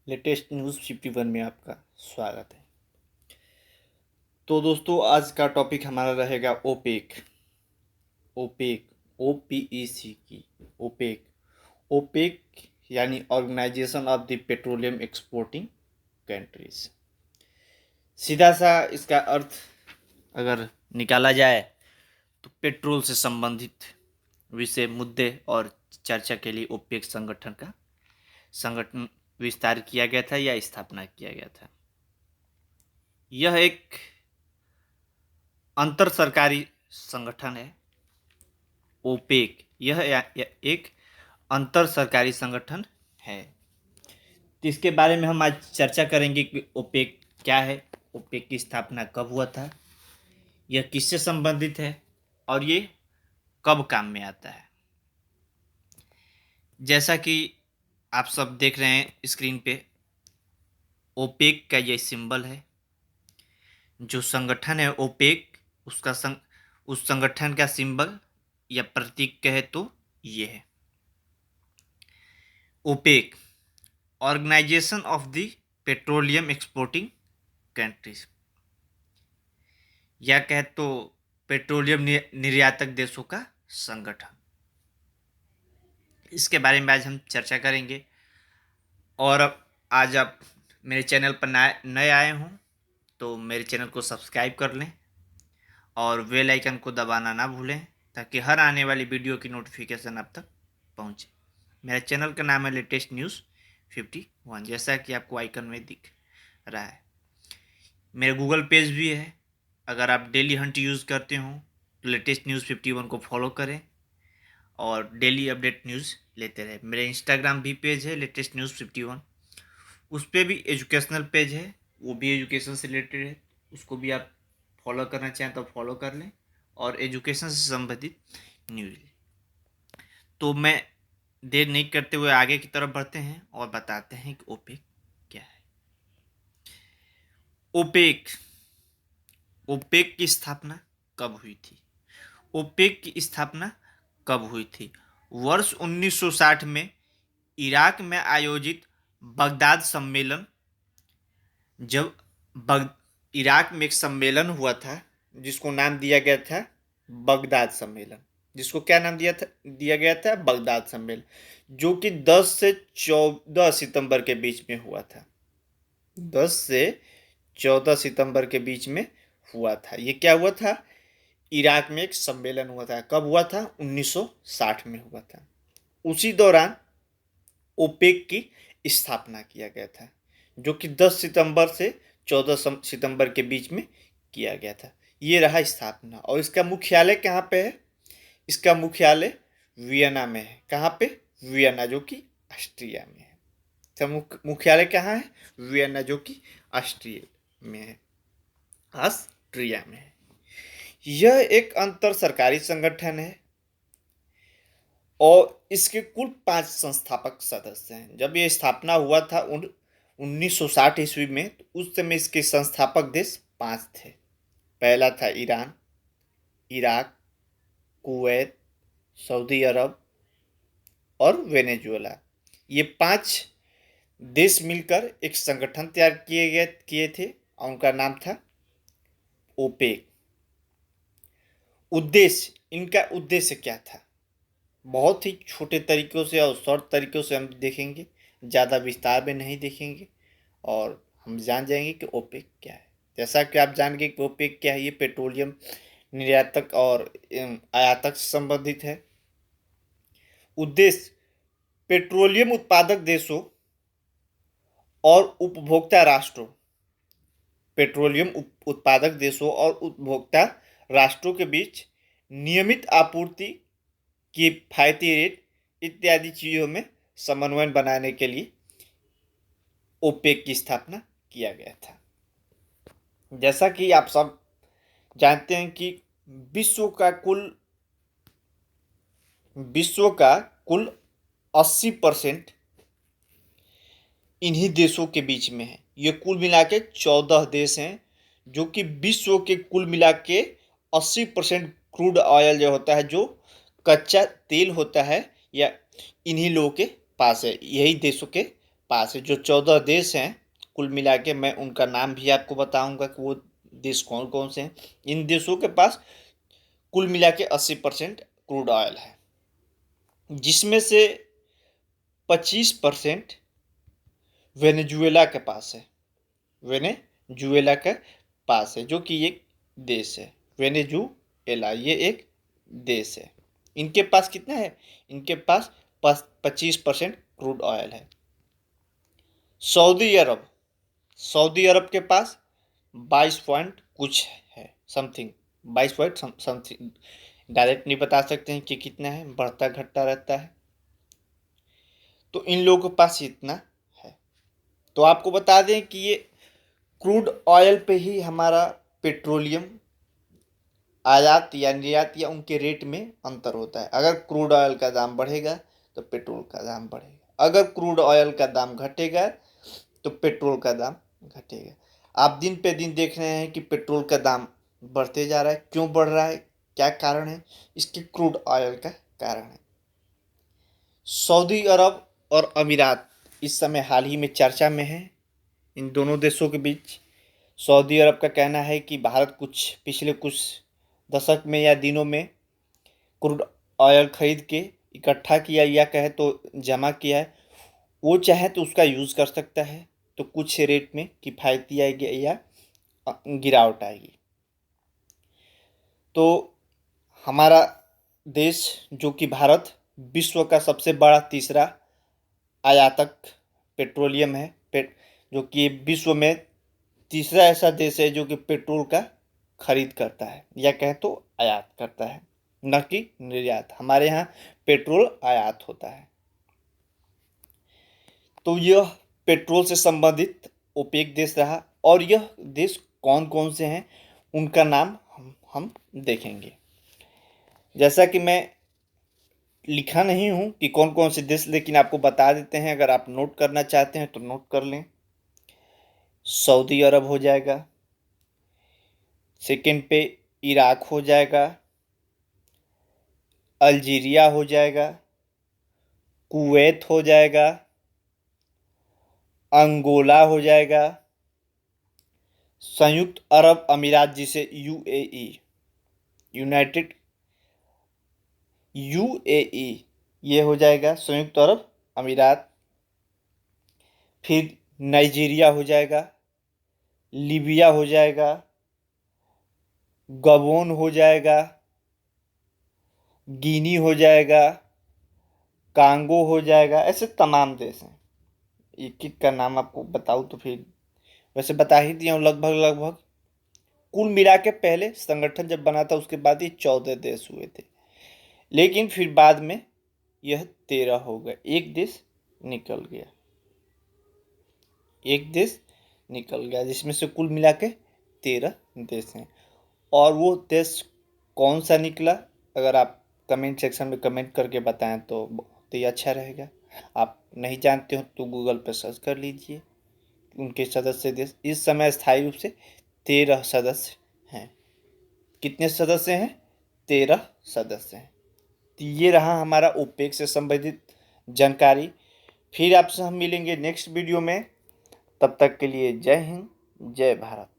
Latest news 51 में आपका स्वागत है। तो दोस्तों, आज का टॉपिक हमारा रहेगा ओपेक। ओपेक, OPEC की ओपेक। ओपेक यानी organisation of the petroleum exporting countries. सीधा सा इसका अर्थ अगर निकाला जाए तो पेट्रोल से संबंधित विषय मुद्दे और चर्चा के लिए ओपेक संगठन विस्तार किया गया था या स्थापना किया गया था। यह एक अंतर सरकारी संगठन है। ओपेक यह एक अंतर सरकारी संगठन है। तो इसके बारे में हम आज चर्चा करेंगे कि ओपेक क्या है, ओपेक की स्थापना कब हुआ था, यह किससे संबंधित है और ये कब काम में आता है। जैसा कि आप सब देख रहे हैं स्क्रीन पे, ओपेक का ये सिंबल है। जो संगठन है ओपेक, उस संगठन का सिंबल या प्रतीक कहे तो ये है OPEC, organisation of the petroleum exporting countries, या कहे तो पेट्रोलियम निर्यातक देशों का संगठन। इसके बारे में आज हम चर्चा करेंगे। और आज आप मेरे चैनल पर नए आए हों तो मेरे चैनल को सब्सक्राइब कर लें और बेल आइकन को दबाना ना भूलें ताकि हर आने वाली वीडियो की नोटिफिकेशन आप तक पहुंचे। मेरा चैनल का नाम है लेटेस्ट न्यूज़ 51, जैसा कि आपको आइकन में दिख रहा है। मेरा गूगल पेज भी है। अगर आप डेली हंट यूज़ करते हो तो लेटेस्ट न्यूज़ 51 को फॉलो करें और डेली अपडेट न्यूज़ लेते रहे। मेरा इंस्टाग्राम भी पेज है लेटेस्ट न्यूज़ 51, उस पर भी एजुकेशनल पेज है, वो भी एजुकेशन से रिलेटेड है। उसको भी आप फॉलो करना चाहें तो फॉलो कर लें और एजुकेशन से संबंधित न्यूज़। तो मैं देर नहीं करते हुए आगे की तरफ बढ़ते हैं और बताते हैं कि ओपेक क्या है। ओपेक ओपेक की स्थापना कब हुई थी? ओपेक की स्थापना कब हुई थी? वर्ष 1960 में इराक में आयोजित बगदाद सम्मेलन, जब इराक में एक सम्मेलन हुआ था जिसको नाम दिया गया था बगदाद सम्मेलन। जिसको क्या नाम दिया गया था? बगदाद सम्मेलन, जो कि 10 से 14 सितंबर के बीच में हुआ था। 10 से 14 सितंबर के बीच में हुआ था। ये क्या हुआ था? इराक में एक सम्मेलन हुआ था। कब हुआ था? 1960 में हुआ था। उसी दौरान ओपेक की स्थापना किया गया था, जो कि 10 सितंबर से 14 सितंबर के बीच में किया गया था। ये रहा स्थापना। और इसका मुख्यालय कहाँ पे है? इसका मुख्यालय वियना में है। कहाँ पे? वियना, जो कि ऑस्ट्रिया में है। इसका मुख्यालय कहाँ है? वियना, जो कि ऑस्ट्रिया में है। ऑस्ट्रिया में है। यह एक अंतर सरकारी संगठन है और इसके कुल 5 संस्थापक सदस्य हैं। जब ये स्थापना हुआ था 1960 ईस्वी में, तो उस समय इसके संस्थापक देश 5 थे। पहला था ईरान, इराक, कुवैत, सऊदी अरब और वेनेजुएला। ये 5 देश मिलकर एक संगठन तैयार किए थे और उनका नाम था ओपेक। इनका उद्देश्य क्या था? बहुत ही छोटे तरीकों से और शॉर्ट तरीकों से हम देखेंगे, ज़्यादा विस्तार में नहीं देखेंगे और हम जान जाएंगे कि ओपेक क्या है। जैसा कि आप जान गए कि ओपेक क्या है, ये पेट्रोलियम निर्यातक और आयातक से संबंधित है। उद्देश्य पेट्रोलियम उत्पादक देशों और उपभोक्ता राष्ट्रों, पेट्रोलियम उत्पादक देशों और उपभोक्ता राष्ट्रों के बीच नियमित आपूर्ति, किफायती रेट इत्यादि चीज़ों में समन्वय बनाने के लिए ओपेक की स्थापना किया गया था। जैसा कि आप सब जानते हैं कि विश्व का कुल 80% इन्हीं देशों के बीच में है। ये कुल मिला के 14 देश हैं, जो कि विश्व के कुल मिला के 80% क्रूड ऑयल जो होता है, जो कच्चा तेल होता है, या इन्हीं लोगों के पास है, यही देशों के पास है। जो 14 देश हैं कुल मिला के, मैं उनका नाम भी आपको बताऊंगा कि वो देश कौन कौन से हैं। इन देशों के पास कुल मिला के 80% क्रूड ऑयल है, जिसमें से 25% वेनेजुएला के पास है। वेनेजुएला के पास है, जो कि एक देश है। वेनेजुएला ये एक देश है। इनके पास कितना है? इनके पास 25% क्रूड ऑयल है। सऊदी अरब के पास 22 पॉइंट कुछ है, समथिंग 22 पॉइंट समथिंग। डायरेक्ट नहीं बता सकते हैं कि कितना है, बढ़ता घटता रहता है। तो इन लोगों के पास इतना है। तो आपको बता दें कि ये क्रूड ऑयल पे ही हमारा पेट्रोलियम आयात या निर्यात या उनके रेट में अंतर होता है। अगर क्रूड ऑयल का दाम बढ़ेगा तो पेट्रोल का दाम बढ़ेगा, अगर क्रूड ऑयल का दाम घटेगा तो पेट्रोल का दाम घटेगा। आप दिन पे दिन देख रहे हैं कि पेट्रोल का दाम बढ़ते जा रहा है। क्यों बढ़ रहा है, क्या कारण है? इसके क्रूड ऑयल का कारण है। सऊदी अरब और अमीरात इस समय हाल ही में चर्चा में है। इन दोनों देशों के बीच सऊदी अरब का कहना है कि भारत पिछले कुछ दशक में या दिनों में क्रूड ऑयल खरीद के इकट्ठा किया या कहे तो जमा किया है। वो चाहे तो उसका यूज़ कर सकता है, तो कुछ रेट में किफ़ायती आएगी या गिरावट आएगी। तो हमारा देश जो कि भारत विश्व का सबसे बड़ा तीसरा आयातक पेट्रोलियम है, जो कि विश्व में तीसरा ऐसा देश है जो कि पेट्रोल का खरीद करता है या कहें तो आयात करता है, न कि निर्यात। हमारे यहाँ पेट्रोल आयात होता है। तो यह पेट्रोल से संबंधित ओपेक देश रहा। और यह देश कौन कौन से हैं उनका नाम हम देखेंगे। जैसा कि मैं लिखा नहीं हूँ कि कौन कौन से देश, लेकिन आपको बता देते हैं। अगर आप नोट करना चाहते हैं तो नोट कर लें। सऊदी अरब हो जाएगा, सेकंड पे इराक हो जाएगा, अल्जीरिया हो जाएगा, कुवैत हो जाएगा, अंगोला हो जाएगा, संयुक्त अरब अमीरात जिसे यूएई, ये हो जाएगा संयुक्त अरब अमीरात। फिर नाइजीरिया हो जाएगा, लीबिया हो जाएगा, गबोन हो जाएगा, गिनी हो जाएगा, कांगो हो जाएगा। ऐसे तमाम देश हैं। एक एक का नाम आपको बताऊँ तो फिर वैसे बता ही दिया हूँ लगभग। कुल मिला के पहले संगठन जब बना था उसके बाद ये 14 देश हुए थे, लेकिन फिर बाद में यह 13 हो गए। एक देश निकल गया, जिसमें से कुल मिला के 13 देश हैं। और वो देश कौन सा निकला, अगर आप कमेंट सेक्शन में कमेंट करके बताएं तो बहुत ही अच्छा रहेगा। आप नहीं जानते हो तो गूगल पर सर्च कर लीजिए। उनके सदस्य देश इस समय स्थायी रूप से 13 सदस्य हैं। कितने सदस्य हैं? 13 सदस्य हैं। तो ये रहा हमारा ओपेक से संबंधित जानकारी। फिर आपसे हम मिलेंगे नेक्स्ट वीडियो में। तब तक के लिए जय हिंद, जय भारत।